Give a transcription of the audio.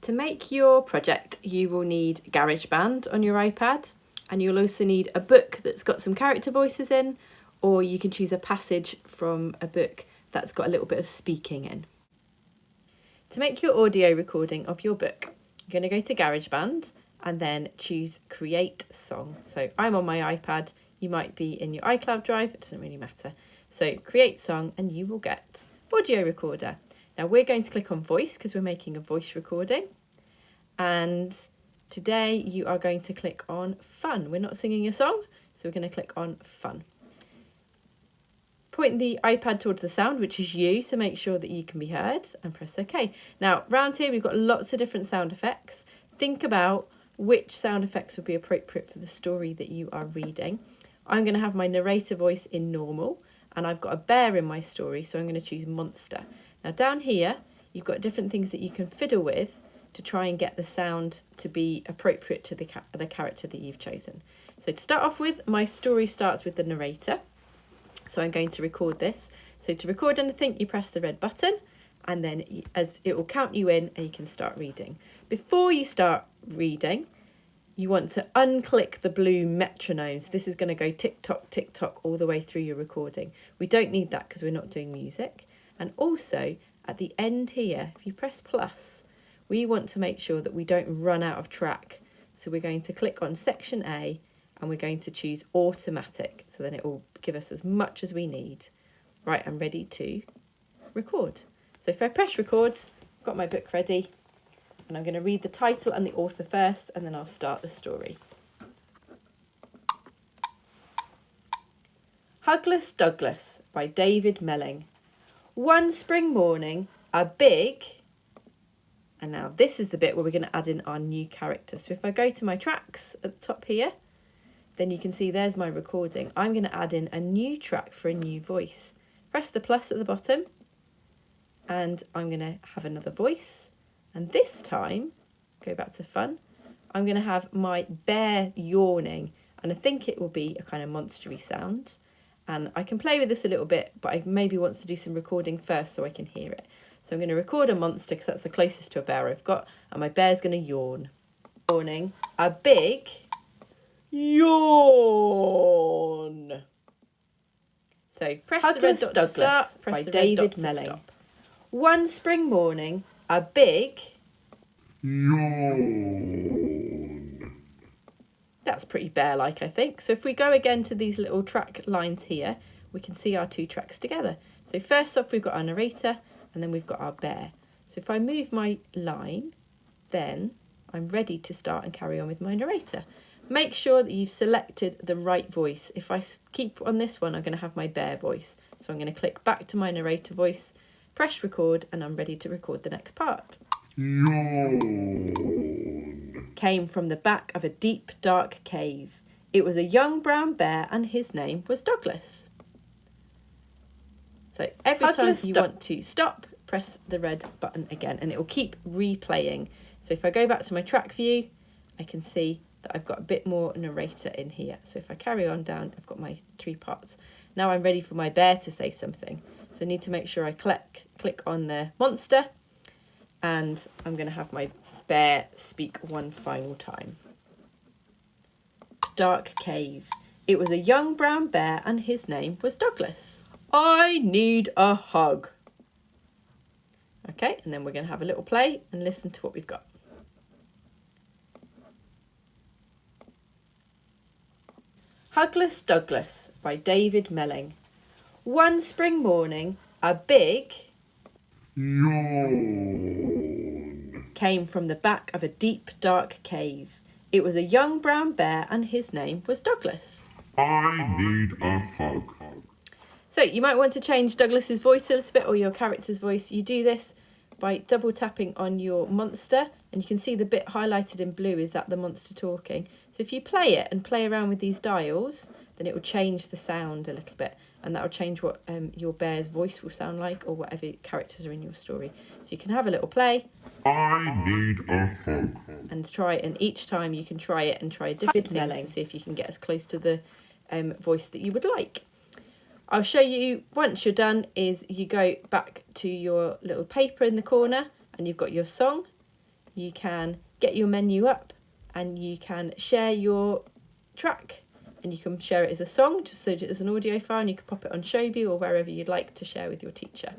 To make your project, you will need GarageBand on your iPad, and you'll also need a book that's got some character voices in, or you can choose a passage from a book that's got a little bit of speaking in. To make your audio recording of your book, you're going to go to GarageBand and then choose Create Song. So I'm on my iPad, you might be in your iCloud Drive, it doesn't really matter. So Create Song and you will get Audio Recorder. Now we're going to click on Voice because we're making a voice recording. And today you are going to click on Fun. We're not singing a song, so we're going to click on Fun. Point the iPad towards the sound, which is you, so make sure that you can be heard, and press OK. Now, round here we've got lots of different sound effects. Think about which sound effects would be appropriate for the story that you are reading. I'm going to have my narrator voice in normal, and I've got a bear in my story, so I'm going to choose monster. Now, down here, you've got different things that you can fiddle with to try and get the sound to be appropriate to the character that you've chosen. So to start off with, my story starts with the narrator. So I'm going to record this. So to record anything, you press the red button and then as it will count you in and you can start reading. Before you start reading, you want to unclick the blue metronomes. This is going to go tick-tock, tick-tock all the way through your recording. We don't need that because we're not doing music. And also at the end here, if you press plus, we want to make sure that we don't run out of track. So we're going to click on section A and we're going to choose automatic. So then it will give us as much as we need. Right, I'm ready to record. So if I press record, I've got my book ready and I'm going to read the title and the author first and then I'll start the story. Hugless Douglas by David Melling. One spring morning, a big... And now this is the bit where we're going to add in our new character. So if I go to my tracks at the top here, then you can see there's my recording. I'm going to add in a new track for a new voice. Press the plus at the bottom and I'm going to have another voice. And this time, go back to Fun, I'm going to have my bear yawning and I think it will be a kind of monstery sound. And I can play with this a little bit, but I maybe want to do some recording first so I can hear it. So I'm going to record a monster because that's the closest to a bear I've got. And my bear's going to yawn. Yawning. A big... yawn. So press the red dot to start, press by David Melling. One spring morning, a big yawn. That's pretty bear-like, I think. So if we go again to these little track lines here, we can see our two tracks together. So first off, we've got our narrator, and then we've got our bear. So if I move my line, then I'm ready to start and carry on with my narrator. Make sure that you've selected the right voice. If I keep on this one, I'm going to have my bear voice. So I'm going to click back to my narrator voice, press record, and I'm ready to record the next part. Yawn. Came from the back of a deep, dark cave. It was a young brown bear and his name was Douglas. So every time you want to stop, press the red button again and it will keep replaying. So if I go back to my track view, I can see that I've got a bit more narrator in here. So if I carry on down, I've got my 3 parts. Now I'm ready for my bear to say something. So I need to make sure I click on the monster and I'm going to have my bear speak one final time. Dark cave. It was a young brown bear and his name was Douglas. I need a hug. Okay, and then we're going to have a little play and listen to what we've got. Hugless Douglas by David Melling. One spring morning, a big yawn. Came from the back of a deep, dark cave. It was a young brown bear and his name was Douglas. I need a hug. So you might want to change Douglas's voice a little bit or your character's voice. You do this by double tapping on your monster and you can see the bit highlighted in blue is that the monster talking. So if you play it and play around with these dials, then it will change the sound a little bit and that will change what your bear's voice will sound like or whatever characters are in your story. So you can have a little play. I need a hug. And try, and each time you can try it and try different things to see if you can get as close to the voice that you would like. I'll show you, once you're done, is you go back to your little paper in the corner and you've got your song. you can get your menu up, and you can share your track, and you can share it as a song, just so as an audio file, and you can pop it on Showview or wherever you'd like to share with your teacher.